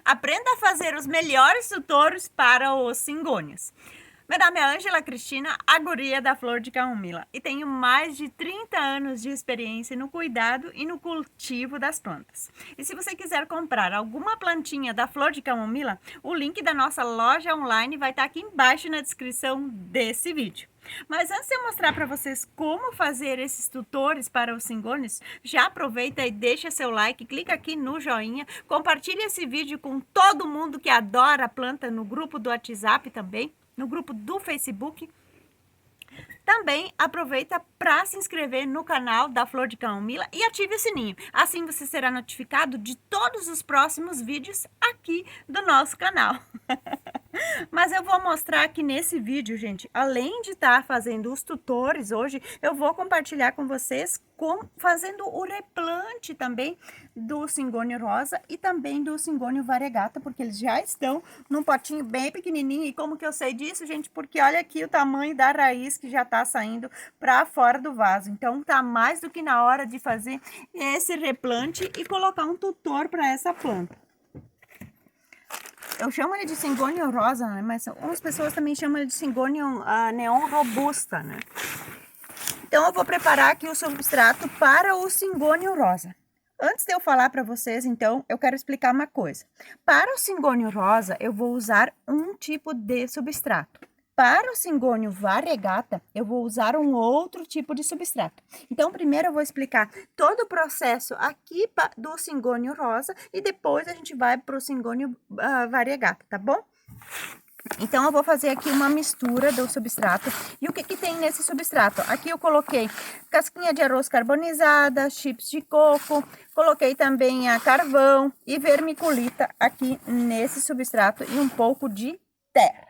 Aprenda a fazer os melhores tutores para os cingônios. Meu nome é Ângela Cristina, a guria da flor de camomila, e tenho mais de 30 anos de experiência no cuidado e no cultivo das plantas. E se você quiser comprar alguma plantinha da flor de camomila, o link da nossa loja online vai estar aqui embaixo na descrição desse vídeo. Mas antes de eu mostrar para vocês como fazer esses tutores para os cingônios, já aproveita e deixa seu like, clica aqui no joinha, compartilha esse vídeo com todo mundo que adora a planta no grupo do WhatsApp também, no grupo do Facebook. Também aproveita para se inscrever no canal da Flor de Camomila e ative o sininho. Assim você será notificado de todos os próximos vídeos aqui do nosso canal. Mas eu vou mostrar aqui nesse vídeo, gente, além de estar fazendo os tutores hoje, eu vou compartilhar com vocês fazendo o replante também do cingônio rosa e também do cingônio variegata, porque eles já estão num potinho bem pequenininho. E como que eu sei disso, gente? Porque olha aqui o tamanho da raiz que já tá saindo para fora do vaso. Então tá mais do que na hora de fazer esse replante e colocar um tutor para essa planta. Eu chamo ele de cingônio rosa, né? Mas algumas pessoas também chamam ele de cingônio neon robusta, né? Então eu vou preparar aqui o substrato para o cingônio rosa. Antes de eu falar para vocês, então, eu quero explicar uma coisa. Para o cingônio rosa, eu vou usar um tipo de substrato. Para o cingônio variegata, eu vou usar um outro tipo de substrato. Então, primeiro eu vou explicar todo o processo aqui do cingônio rosa e depois a gente vai para o cingônio variegata, tá bom? Então, eu vou fazer aqui uma mistura do substrato. E o que que tem nesse substrato? Aqui eu coloquei casquinha de arroz carbonizada, chips de coco, coloquei também a carvão e vermiculita aqui nesse substrato e um pouco de terra.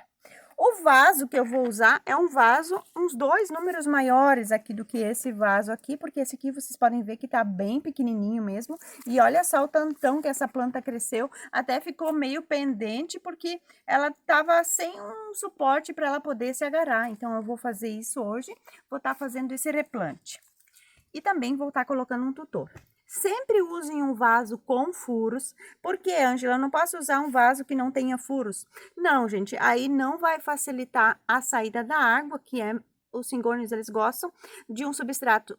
O vaso que eu vou usar é um vaso, uns 2 números maiores aqui do que esse vaso aqui, porque esse aqui vocês podem ver que tá bem pequenininho mesmo. E olha só o tantão que essa planta cresceu, até ficou meio pendente, porque ela tava sem um suporte para ela poder se agarrar. Então, eu vou fazer isso hoje, vou estar fazendo esse replante. E também vou estar colocando um tutor. Sempre usem um vaso com furos. Por que, Ângela? Eu não posso usar um vaso que não tenha furos? Não, gente, aí não vai facilitar a saída da água, que é... Os cingônios, eles gostam de um substrato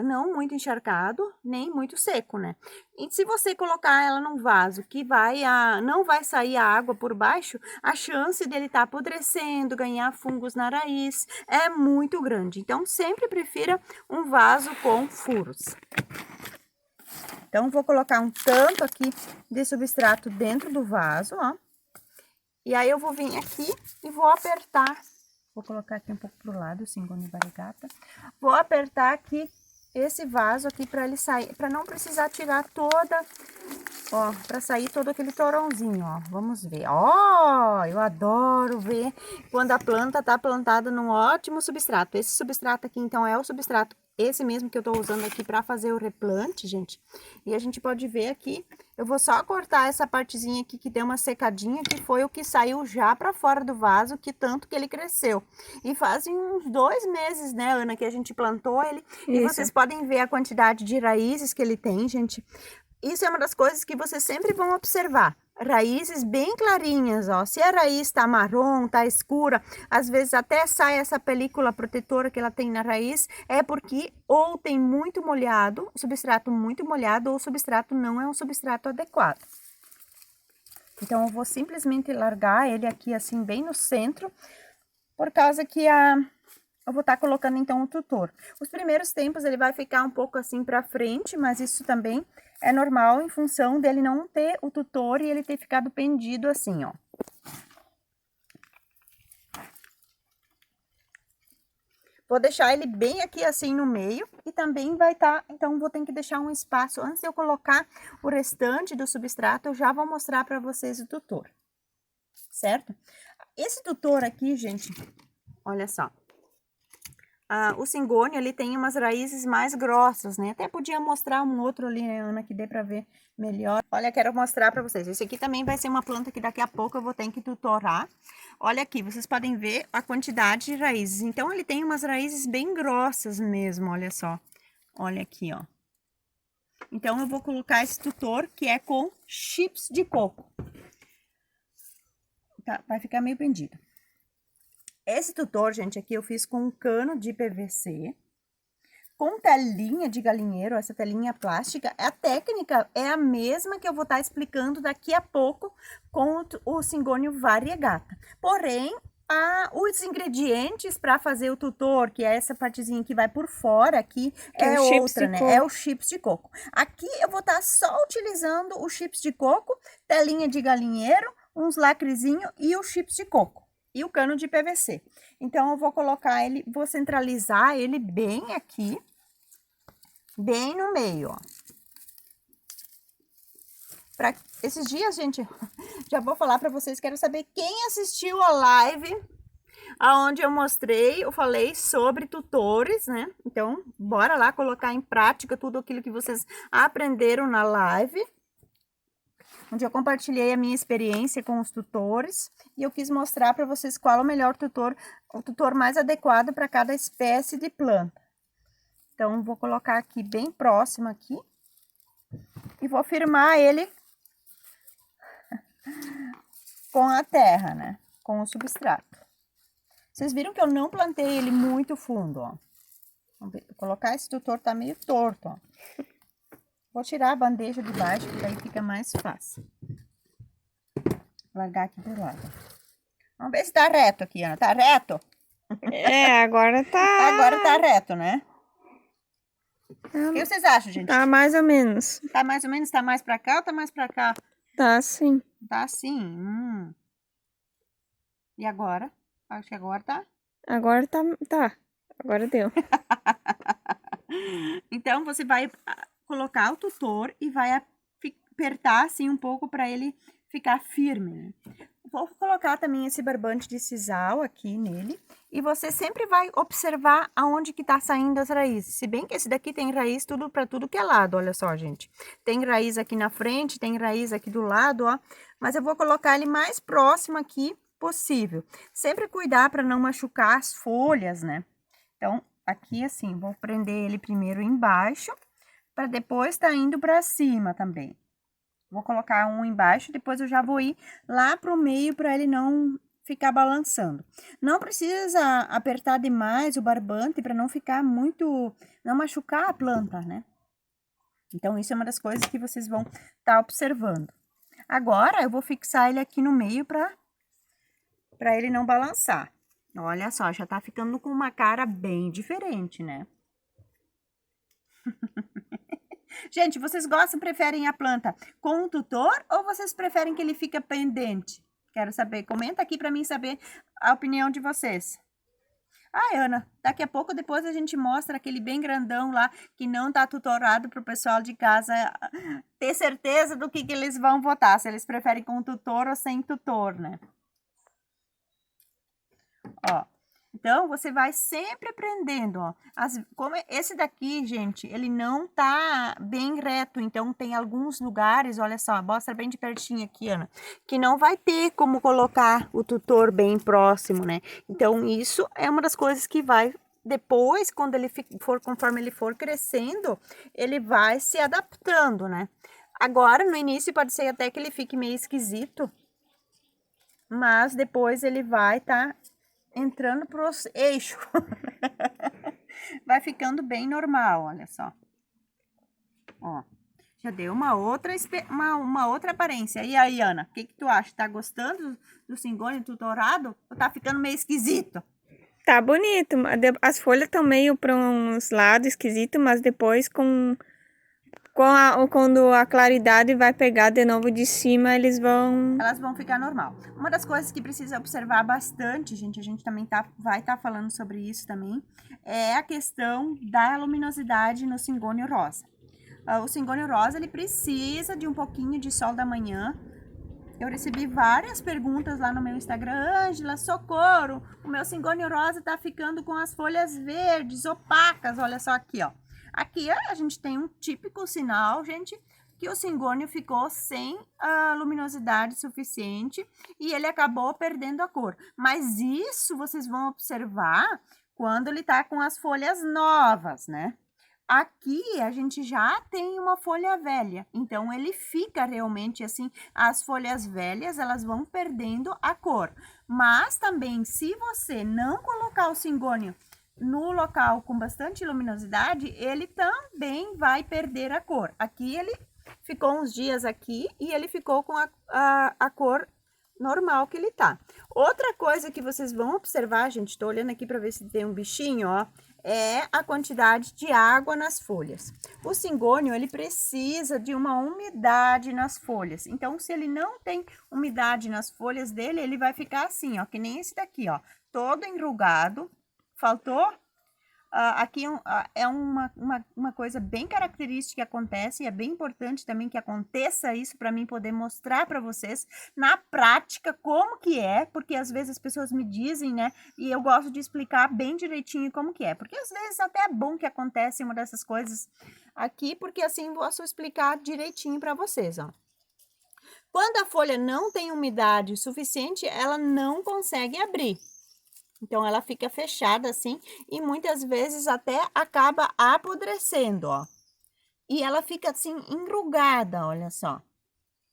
não muito encharcado, nem muito seco, né? E se você colocar ela num vaso que não vai sair a água por baixo, a chance dele estar apodrecendo, ganhar fungos na raiz, é muito grande. Então, sempre prefira um vaso com furos. Então, vou colocar um tanto aqui de substrato dentro do vaso, ó. E aí, eu vou vir aqui e vou apertar. Vou colocar aqui um pouco pro lado, o cingônio variegata. Vou apertar aqui esse vaso aqui para ele sair, para não precisar tirar toda, ó, para sair todo aquele torãozinho, ó. Vamos ver. Ó, eu adoro ver quando a planta tá plantada num ótimo substrato. Esse substrato aqui, então, é o substrato esse mesmo que eu tô usando aqui para fazer o replante, gente. E a gente pode ver aqui, eu vou só cortar essa partezinha aqui que deu uma secadinha, que foi o que saiu já para fora do vaso, que tanto que ele cresceu. E fazem uns 2 meses, né, Ana, que a gente plantou ele. Isso. E vocês podem ver a quantidade de raízes que ele tem, gente. Isso é uma das coisas que vocês sempre vão observar. Raízes bem clarinhas, ó. Se a raiz tá marrom, tá escura, às vezes até sai essa película protetora que ela tem na raiz, é porque ou tem muito molhado, substrato muito molhado, ou o substrato não é um substrato adequado. Então, eu vou simplesmente largar ele aqui assim, bem no centro, por causa que eu vou estar colocando então o tutor. Os primeiros tempos ele vai ficar um pouco assim para frente, mas isso também é normal em função dele não ter o tutor e ele ter ficado pendido assim, ó. Vou deixar ele bem aqui assim no meio e também vai estar, então vou ter que deixar um espaço. Antes de eu colocar o restante do substrato, eu já vou mostrar para vocês o tutor, certo? Esse tutor aqui, gente, olha só. O cingônio, ele tem umas raízes mais grossas, né? Até podia mostrar um outro ali, né, Ana, que dê pra ver melhor. Olha, quero mostrar pra vocês. Esse aqui também vai ser uma planta que daqui a pouco eu vou ter que tutorar. Olha aqui, vocês podem ver a quantidade de raízes. Então, ele tem umas raízes bem grossas mesmo, olha só. Olha aqui, ó. Então, eu vou colocar esse tutor que é com chips de coco. vai ficar meio pendido. Esse tutor, gente, aqui eu fiz com um cano de PVC, com telinha de galinheiro, essa telinha plástica. A técnica é a mesma que eu vou estar explicando daqui a pouco com o Syngonium variegata. Porém, os ingredientes para fazer o tutor, que é essa partezinha que vai por fora aqui, é outra, né? É os chips de coco. Aqui eu vou estar só utilizando os chips de coco, telinha de galinheiro, uns lacrezinhos e os chips de coco. E o cano de PVC. Então, eu vou colocar ele, vou centralizar ele bem aqui, bem no meio, ó. Pra esses dias, gente, já vou falar para vocês, quero saber quem assistiu a live, aonde eu falei sobre tutores, né? Então, bora lá colocar em prática tudo aquilo que vocês aprenderam na live, onde eu compartilhei a minha experiência com os tutores e eu quis mostrar para vocês qual é o melhor tutor, o tutor mais adequado para cada espécie de planta. Então, vou colocar aqui bem próximo aqui e vou firmar ele com a terra, né? Com o substrato. Vocês viram que eu não plantei ele muito fundo, ó. Vou colocar esse tutor, tá meio torto, ó. Vou tirar a bandeja de baixo, porque aí fica mais fácil. Vou largar aqui do lado. Vamos ver se tá reto aqui, Ana. Tá reto? É, agora tá... Agora tá reto, né? O que vocês acham, gente? Tá mais ou menos. Tá mais ou menos? Tá mais pra cá ou tá mais pra cá? Tá sim. Tá assim. E agora? Acho que agora tá. Agora tá. Agora deu. Então, você vai colocar o tutor e vai apertar assim um pouco para ele ficar firme, né? Vou colocar também esse barbante de sisal aqui nele. E você sempre vai observar aonde que tá saindo as raízes. Se bem que esse daqui tem raiz para tudo que é lado, olha só, gente. Tem raiz aqui na frente, tem raiz aqui do lado, ó. Mas eu vou colocar ele mais próximo aqui possível. Sempre cuidar para não machucar as folhas, né? Então, aqui assim, vou prender ele primeiro embaixo, para depois tá indo para cima também. Vou colocar um embaixo, depois eu já vou ir lá pro meio para ele não ficar balançando. Não precisa apertar demais o barbante para não ficar muito, não machucar a planta, né? Então, isso é uma das coisas que vocês vão estar observando. Agora, eu vou fixar ele aqui no meio para ele não balançar. Olha só, já tá ficando com uma cara bem diferente, né? Gente, vocês preferem a planta com o tutor ou vocês preferem que ele fique pendente? Quero saber, comenta aqui para mim saber a opinião de vocês. Ai, Ana, daqui a pouco depois a gente mostra aquele bem grandão lá que não tá tutorado pro pessoal de casa ter certeza do que eles vão votar, se eles preferem com tutor ou sem tutor, né? Ó, então, você vai sempre aprendendo, ó. Como esse daqui, gente, ele não tá bem reto, então tem alguns lugares, olha só, mostra bem de pertinho aqui, Ana, que não vai ter como colocar o tutor bem próximo, né? Então, isso é uma das coisas que vai, depois, quando ele conforme ele for crescendo, ele vai se adaptando, né? Agora, no início, pode ser até que ele fique meio esquisito, mas depois ele vai entrando pros eixos. Vai ficando bem normal, olha só. Ó, já deu uma outra aparência. E aí, Ana, o que tu acha? Tá gostando do Syngonium tutorado? Ou tá ficando meio esquisito? Tá bonito. As folhas estão meio para uns lados esquisitos, mas depois quando a claridade vai pegar de novo de cima, elas vão ficar normal. Uma das coisas que precisa observar bastante, gente, a gente também vai estar falando sobre isso também, é a questão da luminosidade no Syngonium rosa. O Syngonium rosa, ele precisa de um pouquinho de sol da manhã. Eu recebi várias perguntas lá no meu Instagram. Ângela, socorro, o meu Syngonium rosa tá ficando com as folhas verdes, opacas, olha só aqui, ó. Aqui a gente tem um típico sinal, gente, que o Syngonium ficou sem a luminosidade suficiente e ele acabou perdendo a cor. Mas isso vocês vão observar quando ele tá com as folhas novas, né? Aqui a gente já tem uma folha velha, então ele fica realmente assim, as folhas velhas elas vão perdendo a cor. Mas também se você não colocar o cingônio no local com bastante luminosidade, ele também vai perder a cor. Aqui ele ficou uns dias aqui e ele ficou com a cor normal que ele tá. Outra coisa que vocês vão observar, gente, tô olhando aqui para ver se tem um bichinho, ó, é a quantidade de água nas folhas. O cingônio, ele precisa de uma umidade nas folhas. Então, se ele não tem umidade nas folhas dele, ele vai ficar assim, ó, que nem esse daqui, ó, todo enrugado. Faltou? Aqui é uma coisa bem característica que acontece, e é bem importante também que aconteça isso para mim poder mostrar para vocês na prática como que é, porque às vezes as pessoas me dizem, né, e eu gosto de explicar bem direitinho como que é, porque às vezes até é bom que acontece uma dessas coisas aqui, porque assim eu posso explicar direitinho para vocês, ó. Quando a folha não tem umidade suficiente, ela não consegue abrir. Então, ela fica fechada assim e muitas vezes até acaba apodrecendo, ó. E ela fica assim enrugada, olha só.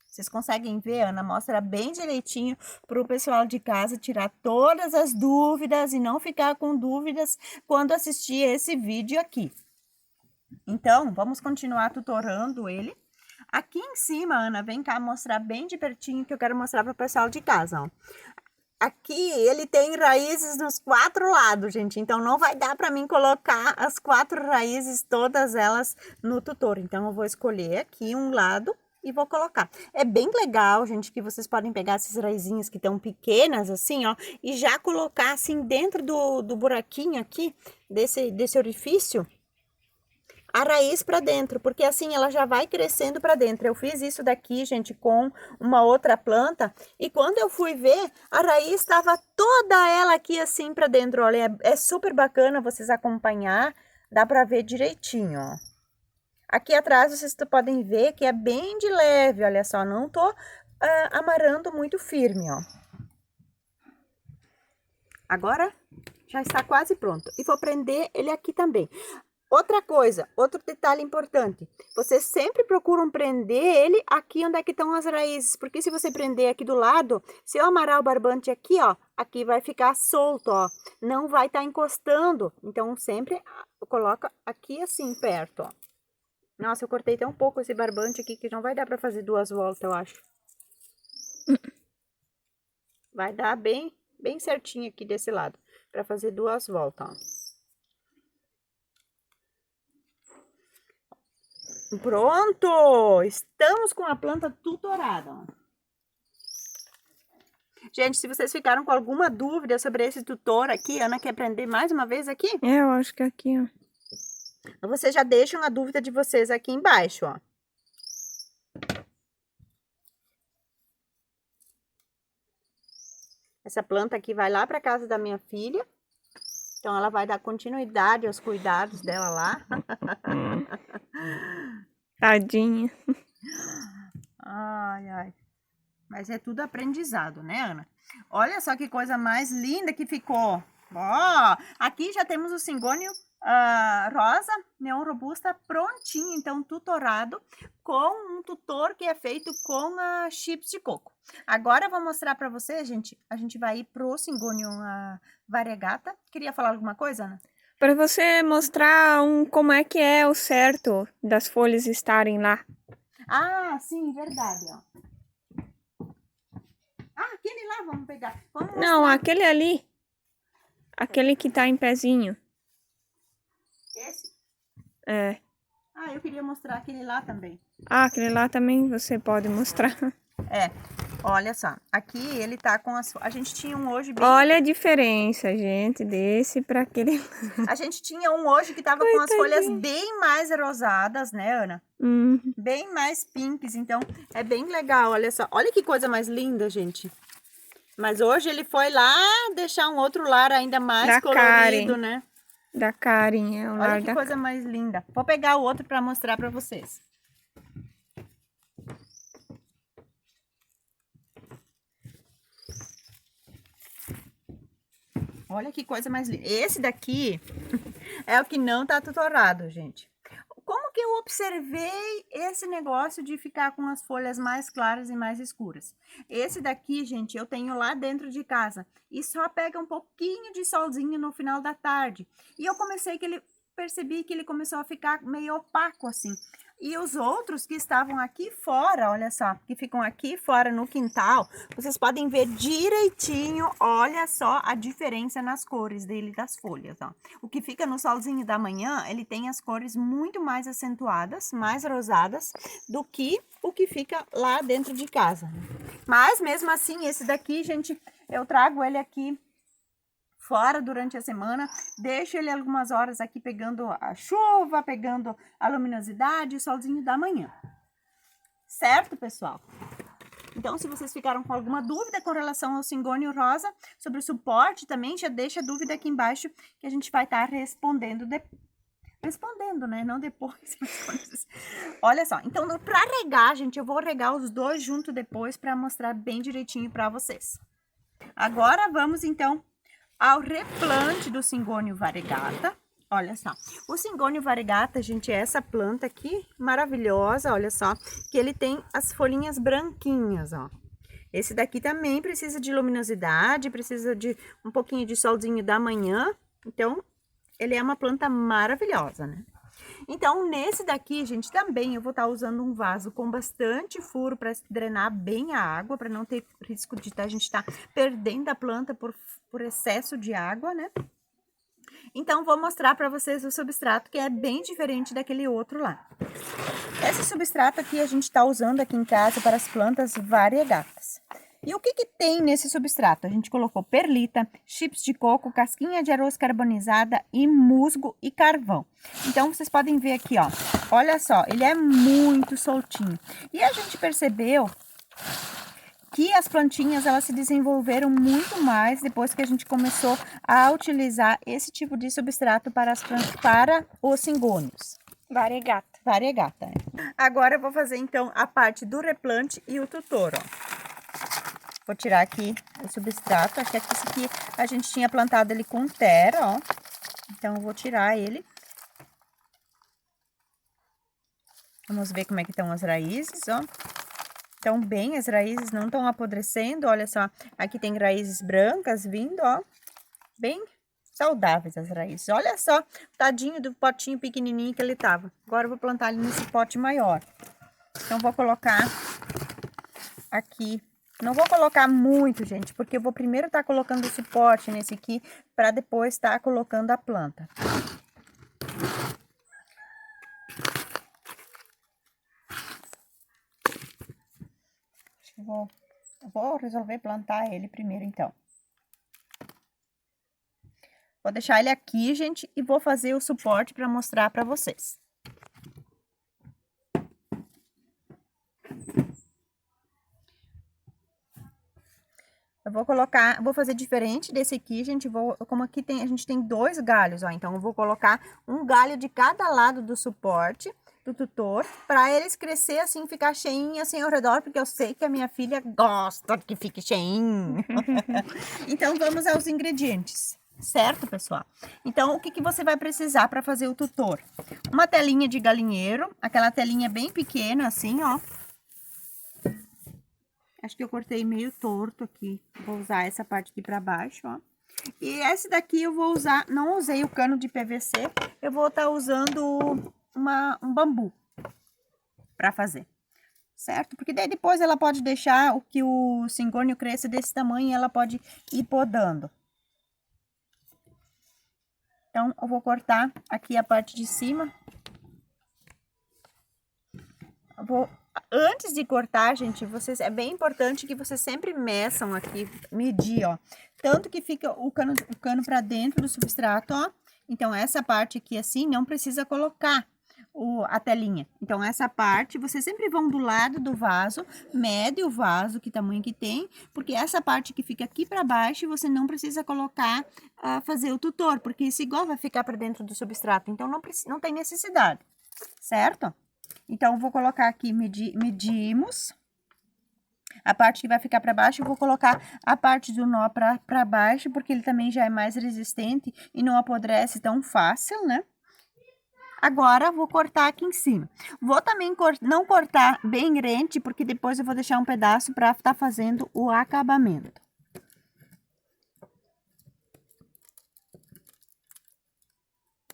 Vocês conseguem ver? A Ana mostra bem direitinho para o pessoal de casa tirar todas as dúvidas e não ficar com dúvidas quando assistir esse vídeo aqui. Então, vamos continuar tutorando ele. Aqui em cima, Ana, vem cá mostrar bem de pertinho que eu quero mostrar para o pessoal de casa, ó. Aqui ele tem raízes nos 4 lados, gente, então não vai dar para mim colocar as 4 raízes, todas elas no tutor. Então eu vou escolher aqui um lado e vou colocar. É bem legal, gente, que vocês podem pegar essas raizinhas que estão pequenas assim, ó, e já colocar assim dentro do buraquinho aqui, desse orifício, a raiz para dentro, porque assim ela já vai crescendo para dentro. Eu fiz isso daqui, gente, com uma outra planta, e quando eu fui ver, a raiz estava toda ela aqui assim para dentro. Olha, é super bacana vocês acompanhar, dá para ver direitinho, ó. Aqui atrás vocês podem ver que é bem de leve, olha só, não tô amarrando muito firme, ó. Agora já está quase pronto. E vou prender ele aqui também. Outra coisa, outro detalhe importante, vocês sempre procuram prender ele aqui onde é que estão as raízes, porque se você prender aqui do lado, se eu amarrar o barbante aqui, ó, aqui vai ficar solto, ó, não vai estar encostando, então sempre coloca aqui assim perto, ó. Nossa, eu cortei tão pouco esse barbante aqui que não vai dar para fazer 2 voltas, eu acho. Vai dar bem certinho aqui desse lado, para fazer 2 voltas, ó. Pronto! Estamos com a planta tutorada, ó. Gente, se vocês ficaram com alguma dúvida sobre esse tutor aqui, Ana quer aprender mais uma vez aqui? Eu acho que aqui, ó. Vocês já deixam a dúvida de vocês aqui embaixo, ó. Essa planta aqui vai lá para casa da minha filha. Então, ela vai dar continuidade aos cuidados dela lá. Tadinha. Ai, ai. Mas é tudo aprendizado, né, Ana? Olha só que coisa mais linda que ficou. Ó, aqui já temos o cingônio rosa, neon robusta, prontinho, então tutorado, com um tutor que é feito com chips de coco. Agora eu vou mostrar para você, gente, a gente vai ir pro cingônio variegata. Queria falar alguma coisa, Ana? Para você mostrar como é que é o certo das folhas estarem lá. Ah, sim, verdade, ó. Ah, aquele lá, vamos pegar. Vamos Não, mostrar. aquele ali. Aquele que tá em pezinho. Esse? É. Ah, eu queria mostrar aquele lá também. Ah, aquele lá também você pode mostrar. É, olha só. Aqui ele tá com as... A gente tinha um hoje bem... Olha a diferença, gente, desse para aquele. A gente tinha um hoje que tava com as folhas bem mais rosadas, né, Ana? Bem mais pinks, então é bem legal, olha só. Olha que coisa mais linda, gente. Mas hoje ele foi lá deixar um outro lar ainda mais Da colorido, Karen. né? Da Karen, é o lar Olha que coisa mais linda. Vou pegar o outro para mostrar para vocês. Olha que coisa mais linda. Esse daqui é o que não tá tutorado, gente. como que eu observei esse negócio de ficar com as folhas mais claras e mais escuras? Esse daqui, gente, eu tenho lá dentro de casa e só pega um pouquinho de solzinho no final da tarde. E eu percebi que ele começou a ficar meio opaco assim. E os outros que estavam aqui fora, olha só, que ficam aqui fora no quintal, vocês podem ver direitinho, olha só a diferença nas cores dele das folhas, ó. O que fica no solzinho da manhã, ele tem as cores muito mais acentuadas, mais rosadas, do que o que fica lá dentro de casa. Mas mesmo assim, esse daqui, gente, eu trago ele aqui fora durante a semana, deixo ele algumas horas aqui pegando a chuva, pegando a luminosidade, o solzinho da manhã. Certo, pessoal? Então, se vocês ficaram com alguma dúvida com relação ao cingônio rosa, sobre o suporte também, já deixa a dúvida aqui embaixo que a gente vai estar respondendo respondendo, né? Não depois. Olha só, então para regar, gente, eu vou regar os dois junto depois para mostrar bem direitinho para vocês. Agora vamos então ao replante do cingônio variegata. Olha só, o cingônio variegata, gente, é essa planta aqui maravilhosa, olha só, que ele tem as folhinhas branquinhas, ó. Esse daqui também precisa de luminosidade, precisa de um pouquinho de solzinho da manhã, então ele é uma planta maravilhosa, né? Então, nesse daqui, gente, também eu vou estar usando um vaso com bastante furo para drenar bem a água, para não ter risco de a gente estar perdendo a planta por excesso de água, né? Então, vou mostrar para vocês o substrato, que é bem diferente daquele outro lá. Esse substrato aqui a gente está usando aqui em casa para as plantas variegatas. E o que que tem nesse substrato? A gente colocou perlita, chips de coco, casquinha de arroz carbonizada e musgo e carvão. Então, vocês podem ver aqui, ó. Olha só, ele é muito soltinho. E a gente percebeu que as plantinhas, elas se desenvolveram muito mais depois que a gente começou a utilizar esse tipo de substrato para os cingônios. Variegata. Variegata, né? Agora eu vou fazer, então, a parte do replante e o tutor, ó. Vou tirar aqui o substrato, acho que esse aqui a gente tinha plantado ele com terra, ó. Então, eu vou tirar ele. Vamos ver como é que estão as raízes, ó. Estão bem, as raízes não estão apodrecendo, olha só. Aqui tem raízes brancas vindo, ó. Bem saudáveis as raízes. Olha só, tadinho do potinho pequenininho que ele tava. Agora eu vou plantar ele nesse pote maior. Então, vou colocar aqui. Não vou colocar muito, gente, porque eu vou primeiro estar colocando o suporte nesse aqui, para depois estar colocando a planta. Acho que vou resolver plantar ele primeiro, então. Vou deixar ele aqui, gente, e vou fazer o suporte para mostrar para vocês. Eu vou fazer diferente desse aqui, gente, como aqui a gente tem 2 galhos, ó, então eu vou colocar um galho de cada lado do suporte, do tutor, para eles crescer assim, ficar cheinho assim ao redor, porque eu sei que a minha filha gosta que fique cheinho. Então, vamos aos ingredientes, certo, pessoal? Então, o que que você vai precisar para fazer o tutor? Uma telinha de galinheiro, aquela telinha bem pequena assim, ó. Acho que eu cortei meio torto aqui. Vou usar essa parte aqui pra baixo, ó. E esse daqui eu vou usar, não usei o cano de PVC, eu vou estar usando um bambu pra fazer, certo? Porque daí depois ela pode deixar o cingônio cresça desse tamanho e ela pode ir podando. Então, eu vou cortar aqui a parte de cima. Antes de cortar, gente, é bem importante que vocês sempre meçam aqui, medir, ó. Tanto que fica o cano para dentro do substrato, ó. Então, essa parte aqui, assim, não precisa colocar a telinha. Então, essa parte, vocês sempre vão do lado do vaso, mede o vaso, que tamanho que tem, porque essa parte que fica aqui para baixo, você não precisa colocar, fazer o tutor, porque isso igual vai ficar para dentro do substrato. Então, não tem necessidade, certo? Então, eu vou colocar aqui, medimos. A parte que vai ficar para baixo, eu vou colocar a parte do nó para baixo, porque ele também já é mais resistente e não apodrece tão fácil, né? Agora, vou cortar aqui em cima. Vou também não cortar bem grande, porque depois eu vou deixar um pedaço para estar fazendo o acabamento.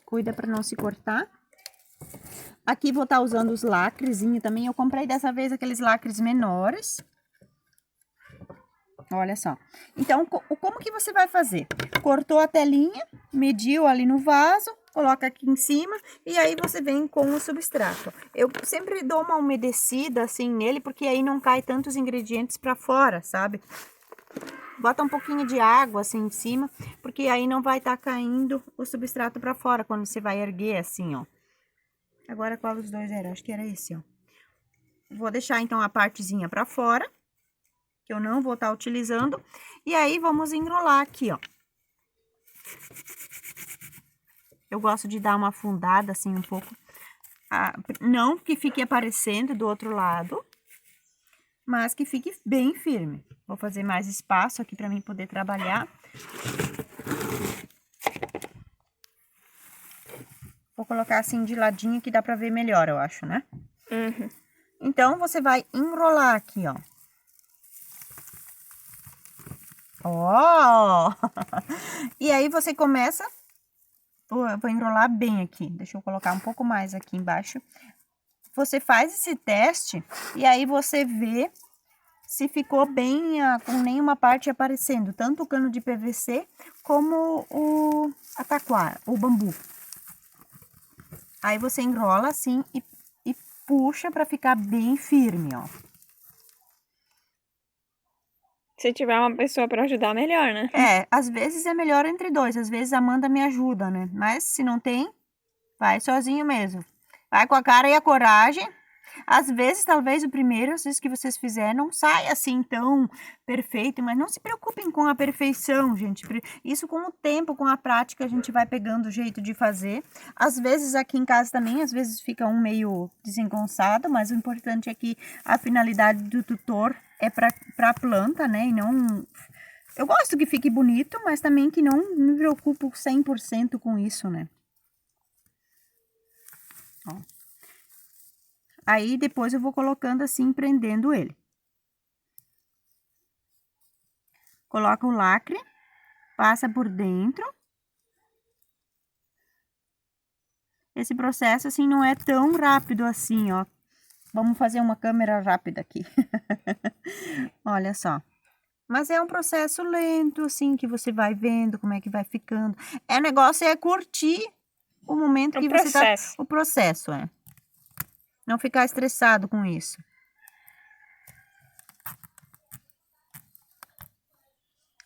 Cuida para não se cortar. Aqui vou estar usando os lacrezinhos também. Eu comprei dessa vez aqueles lacres menores. Olha só. Então, como que você vai fazer? Cortou a telinha, mediu ali no vaso, coloca aqui em cima e aí você vem com o substrato. Eu sempre dou uma umedecida assim nele, porque aí não cai tantos ingredientes para fora, sabe? Bota um pouquinho de água assim em cima, porque aí não vai estar caindo o substrato para fora quando você vai erguer assim, ó. Agora qual dos dois era? Acho que era esse, ó. Vou deixar então a partezinha para fora, que eu não vou estar utilizando. E aí, vamos enrolar aqui, ó. Eu gosto de dar uma afundada, assim, um pouco. Não que fique aparecendo do outro lado, mas que fique bem firme. Vou fazer mais espaço aqui para mim poder trabalhar. Vou colocar assim de ladinho que dá para ver melhor, eu acho, né? Uhum. Então, você vai enrolar aqui, ó. Ó! E aí, você começa... Vou enrolar bem aqui. Deixa eu colocar um pouco mais aqui embaixo. Você faz esse teste e aí você vê se ficou bem, com nenhuma parte aparecendo. Tanto o cano de PVC como a taquara, o bambu. Aí você enrola assim e puxa para ficar bem firme, ó. Se tiver uma pessoa para ajudar, melhor, né? Às vezes é melhor entre dois, às vezes a Amanda me ajuda, né? Mas se não tem, vai sozinho mesmo. Vai com a cara e a coragem. Às vezes, talvez o primeiro, às vezes que vocês fizerem, não saia assim tão perfeito, mas não se preocupem com a perfeição, gente. Isso com o tempo, com a prática, a gente vai pegando o jeito de fazer. Às vezes aqui em casa também, às vezes fica um meio desengonçado, mas o importante é que a finalidade do tutor é para a planta, né? E não... Eu gosto que fique bonito, mas também que não me preocupo 100% com isso, né? Ó. Aí, depois eu vou colocando assim, prendendo ele. Coloca o lacre, passa por dentro. Esse processo, assim, não é tão rápido assim, ó. Vamos fazer uma câmera rápida aqui. Olha só. Mas é um processo lento, assim, que você vai vendo como é que vai ficando. O negócio é curtir o momento que você tá... O processo, é. Não ficar estressado com isso.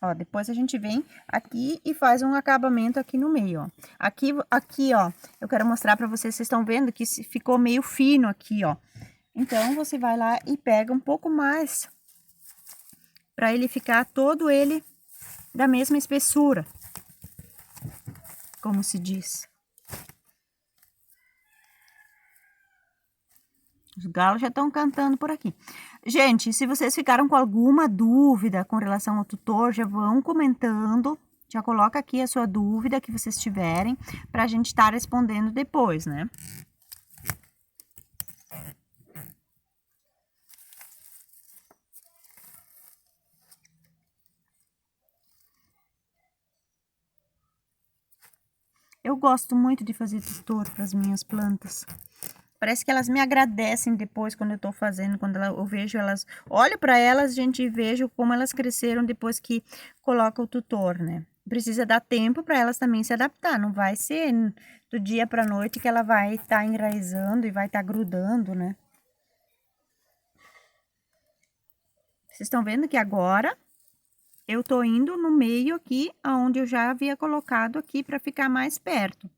Ó, depois a gente vem aqui e faz um acabamento aqui no meio, ó. Aqui, ó, eu quero mostrar pra vocês estão vendo que ficou meio fino aqui, ó. Então, você vai lá e pega um pouco mais pra ele ficar todo ele da mesma espessura, como se diz. Os galos já estão cantando por aqui. Gente, se vocês ficaram com alguma dúvida com relação ao tutor, já vão comentando. Já coloca aqui a sua dúvida que vocês tiverem, pra gente estar respondendo depois, né? Eu gosto muito de fazer tutor para as minhas plantas. Parece que elas me agradecem depois quando eu tô fazendo, quando eu vejo elas, olho para elas, gente, e vejo como elas cresceram depois que coloca o tutor, né? Precisa dar tempo para elas também se adaptar, não vai ser do dia para noite que ela vai estar enraizando e vai estar grudando, né? Vocês estão vendo que agora eu tô indo no meio aqui, aonde eu já havia colocado aqui para ficar mais perto.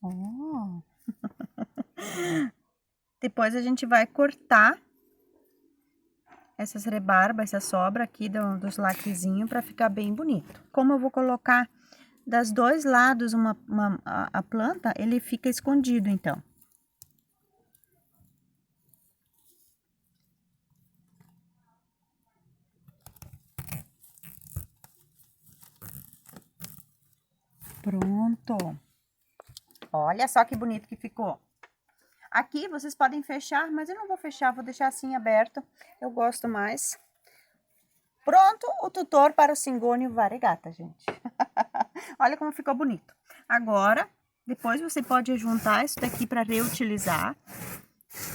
Oh. Depois a gente vai cortar essas rebarbas, essa sobra aqui dos lacrezinhos para ficar bem bonito. Como eu vou colocar das dois lados a planta, ele fica escondido, então. Pronto. Olha só que bonito que ficou. Aqui vocês podem fechar, mas eu não vou fechar, vou deixar assim aberto. Eu gosto mais. Pronto, o tutor para o Cingônio variegata, gente. Olha como ficou bonito. Agora, depois você pode juntar isso daqui para reutilizar,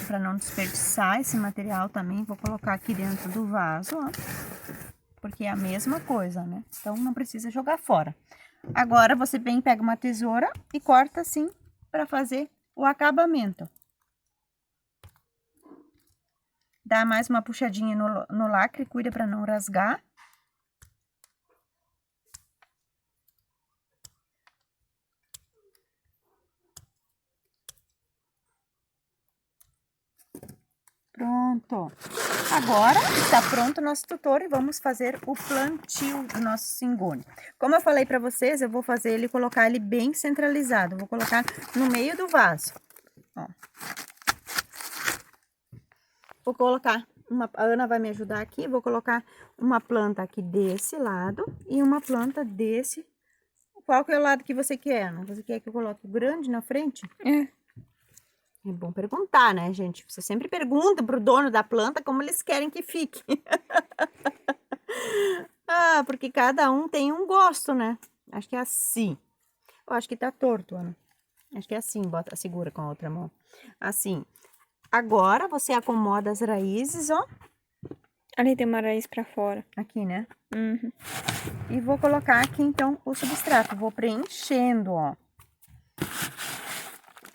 para não desperdiçar esse material também. Vou colocar aqui dentro do vaso, ó, porque é a mesma coisa, né? Então, não precisa jogar fora. Agora, você vem, pega uma tesoura e corta assim para fazer o acabamento. Dá mais uma puxadinha no lacre, cuida para não rasgar. Pronto. Agora está pronto o nosso tutor e vamos fazer o plantio do nosso cingônio. Como eu falei para vocês, eu vou fazer ele, colocar ele bem centralizado. Vou colocar no meio do vaso. Ó. Vou colocar a Ana vai me ajudar aqui, vou colocar uma planta aqui desse lado e uma planta desse. Qual que é o lado que você quer, Ana? Você quer que eu coloque o grande na frente? É. É bom perguntar, né, gente? Você sempre pergunta pro dono da planta como eles querem que fique. Ah, porque cada um tem um gosto, né? Acho que é assim. Eu acho que tá torto, Ana. Acho que é assim, segura com a outra mão. Assim. Agora, você acomoda as raízes, ó. Ali tem uma raiz pra fora. Aqui, né? Uhum. E vou colocar aqui, então, o substrato. Vou preenchendo, ó.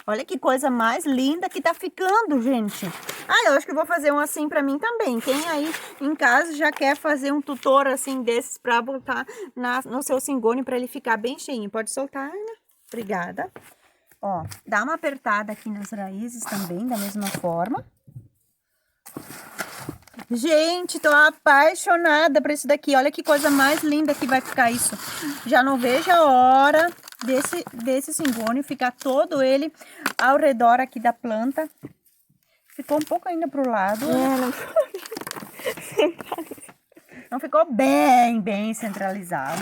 Olha que coisa mais linda que tá ficando, gente. Ah, eu acho que vou fazer um assim pra mim também. Quem aí em casa já quer fazer um tutor assim desses pra botar no seu cingônio pra ele ficar bem cheinho. Pode soltar, Ana. Obrigada. Ó, dá uma apertada aqui nas raízes também, da mesma forma. Gente, tô apaixonada por isso daqui. Olha que coisa mais linda que vai ficar isso. Já não vejo a hora desse cingônio ficar todo ele ao redor aqui da planta. Ficou um pouco ainda pro lado. Não ficou bem centralizado.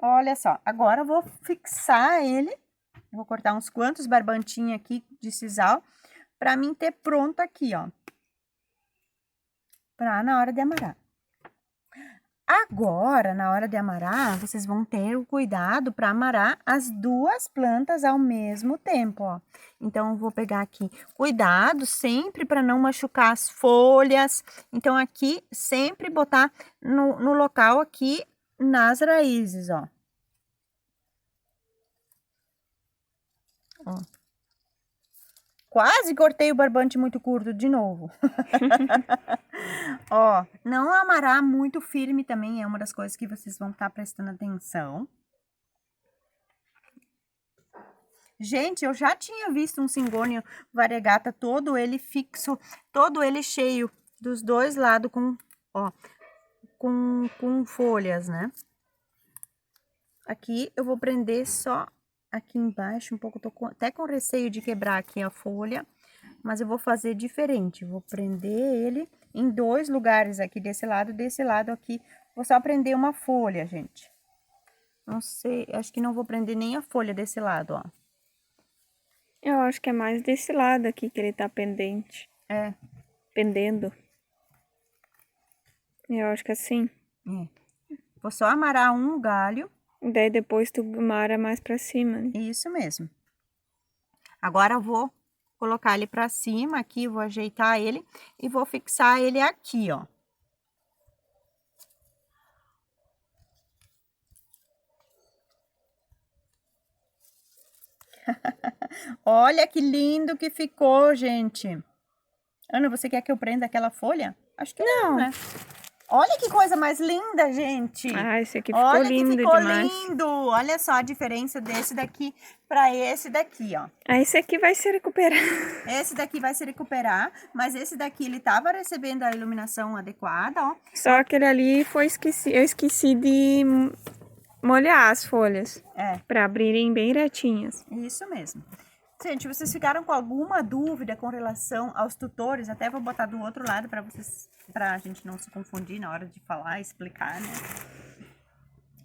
Olha só, agora eu vou fixar ele. Vou cortar uns quantos barbantinhos aqui de sisal para mim ter pronto aqui, ó. Pra na hora de amarrar. Agora, na hora de amarrar, vocês vão ter o cuidado para amarrar as duas plantas ao mesmo tempo, ó. Então, eu vou pegar aqui, cuidado sempre para não machucar as folhas. Então, aqui, sempre botar no local aqui, nas raízes, ó. Ó. Quase cortei o barbante muito curto de novo. Ó, não amarrar muito firme também é uma das coisas que vocês vão estar prestando atenção. Gente, eu já tinha visto um cingônio variegata todo ele fixo, todo ele cheio dos dois lados com, ó, com folhas, né? Aqui eu vou prender só aqui embaixo, um pouco, tô até com receio de quebrar aqui a folha, mas eu vou fazer diferente. Vou prender ele em dois lugares aqui, desse lado aqui. Vou só prender uma folha, gente. Não sei, acho que não vou prender nem a folha desse lado, ó. Eu acho que é mais desse lado aqui que ele tá pendente. É. Pendendo. Eu acho que assim. É. Vou só amarrar um galho. Daí depois tu amara mais pra cima, né? Isso mesmo. Agora eu vou colocar ele pra cima aqui, vou ajeitar ele e vou fixar ele aqui, ó. Olha que lindo que ficou, gente. Ana, você quer que eu prenda aquela folha? Acho que não, né? Olha que coisa mais linda, gente. Ah, esse aqui ficou Olha lindo que ficou demais. lindo. Olha só a diferença desse daqui para esse daqui, ó. Ah, esse aqui vai se recuperar. Esse daqui vai se recuperar, mas esse daqui ele tava recebendo a iluminação adequada, ó. Só aquele ali foi eu esqueci de molhar as folhas. É, Para abrirem bem retinhas. isso mesmo. Gente, vocês ficaram com alguma dúvida com relação aos tutores? Até vou botar do outro lado para vocês, pra gente não se confundir na hora de falar e explicar, né?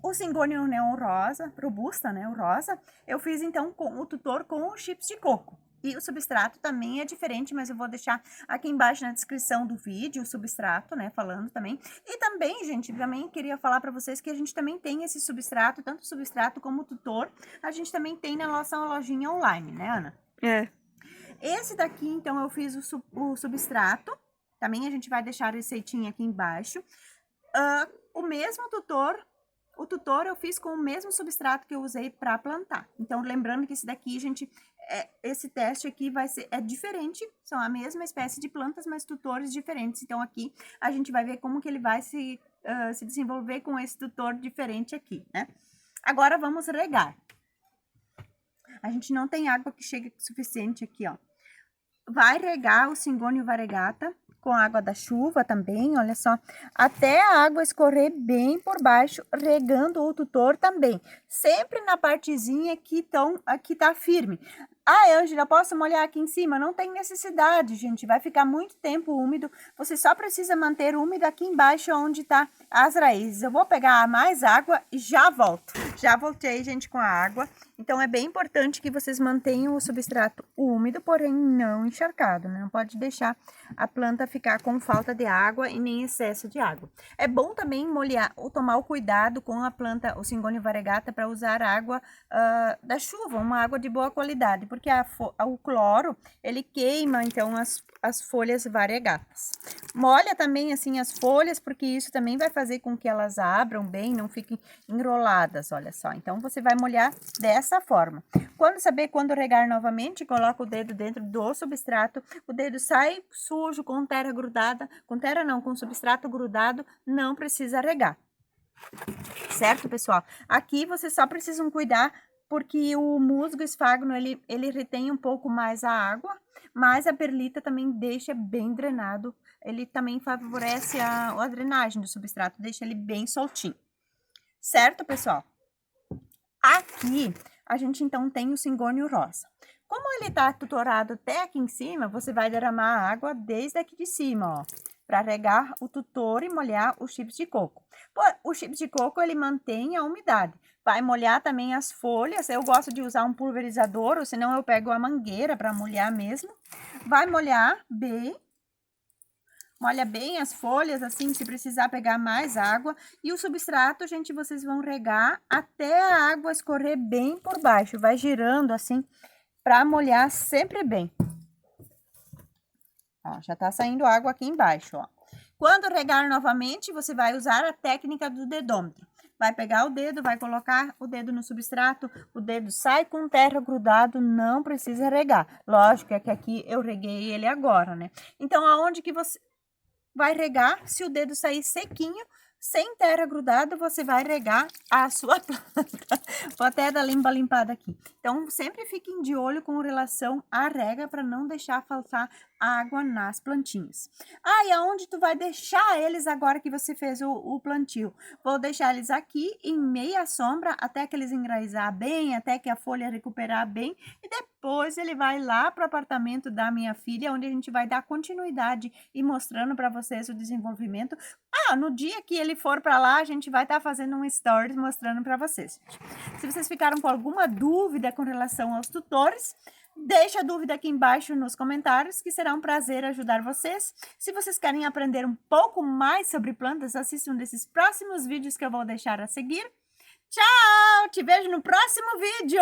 O Syngonium Neon Rosa, robusta, né, o rosa, eu fiz então com o tutor com os chips de coco. E o substrato também é diferente, mas eu vou deixar aqui embaixo na descrição do vídeo o substrato, né, falando também. E também, gente, também queria falar para vocês que a gente também tem esse substrato, tanto o substrato como o tutor, a gente também tem na nossa lojinha online, né, Ana? É. Esse daqui, então, eu fiz o substrato, também a gente vai deixar a receitinha aqui embaixo. O mesmo tutor... O tutor eu fiz com o mesmo substrato que eu usei para plantar. Então, lembrando que esse daqui, gente, esse teste aqui vai ser diferente. São a mesma espécie de plantas, mas tutores diferentes. Então, aqui a gente vai ver como que ele vai se desenvolver com esse tutor diferente aqui, né? Agora, vamos regar. A gente não tem água que chegue suficiente aqui, ó. Vai regar o Syngonium variegata com água da chuva também, olha só, até a água escorrer bem por baixo, regando o tutor também, sempre na partezinha que tá firme. Ah, Ângela, posso molhar aqui em cima? Não tem necessidade, gente, vai ficar muito tempo úmido, você só precisa manter úmido aqui embaixo onde tá as raízes. Eu vou pegar mais água e já volto. Já voltei, gente, com a água. Então, é bem importante que vocês mantenham o substrato úmido, porém não encharcado, né? Não pode deixar a planta ficar com falta de água e nem excesso de água. É bom também molhar ou tomar o cuidado com a planta, o Syngonium variegata, para usar água da chuva, uma água de boa qualidade, porque o cloro, ele queima, então, as folhas variegatas. Molha também, assim, as folhas, porque isso também vai fazer com que elas abram bem, não fiquem enroladas, olha só. Então, você vai molhar dessa forma. Quando regar novamente, coloca o dedo dentro do substrato, o dedo sai sujo, com terra grudada, com substrato grudado, não precisa regar. Certo, pessoal? Aqui vocês só precisam cuidar, porque o musgo esfagno, ele retém um pouco mais a água, mas a perlita também deixa bem drenado, ele também favorece a drenagem do substrato, deixa ele bem soltinho. Certo, pessoal? Aqui, a gente então tem o Syngonium rosa. Como ele tá tutorado até aqui em cima, você vai derramar a água desde aqui de cima, ó, para regar o tutor e molhar os chips de coco. O chips de coco, ele mantém a umidade. Vai molhar também as folhas, eu gosto de usar um pulverizador, ou senão eu pego a mangueira para molhar mesmo. Vai molhar bem. Molha bem as folhas, assim, se precisar pegar mais água. E o substrato, gente, vocês vão regar até a água escorrer bem por baixo. Vai girando, assim, para molhar sempre bem. Ó, já tá saindo água aqui embaixo, ó. Quando regar novamente, você vai usar a técnica do dedômetro. Vai pegar o dedo, vai colocar o dedo no substrato, o dedo sai com terra grudado, não precisa regar. Lógico, é que aqui eu reguei ele agora, né? Então, aonde que você vai regar, se o dedo sair sequinho, sem terra grudada, você vai regar a sua planta. Vou até dar limpada aqui. Então, sempre fiquem de olho com relação à rega para não deixar faltar água nas plantinhas. Ah, e aonde tu vai deixar eles agora que você fez o plantio? Vou deixar eles aqui em meia sombra até que eles enraizar bem, até que a folha recuperar bem. E depois ele vai lá para o apartamento da minha filha, onde a gente vai dar continuidade e mostrando para vocês o desenvolvimento. Ah, no dia que ele for para lá, a gente vai estar fazendo um stories mostrando para vocês. Se vocês ficaram com alguma dúvida com relação aos tutores, deixa a dúvida aqui embaixo nos comentários, que será um prazer ajudar vocês. Se vocês querem aprender um pouco mais sobre plantas, assistam desses próximos vídeos que eu vou deixar a seguir. Tchau! Te vejo no próximo vídeo!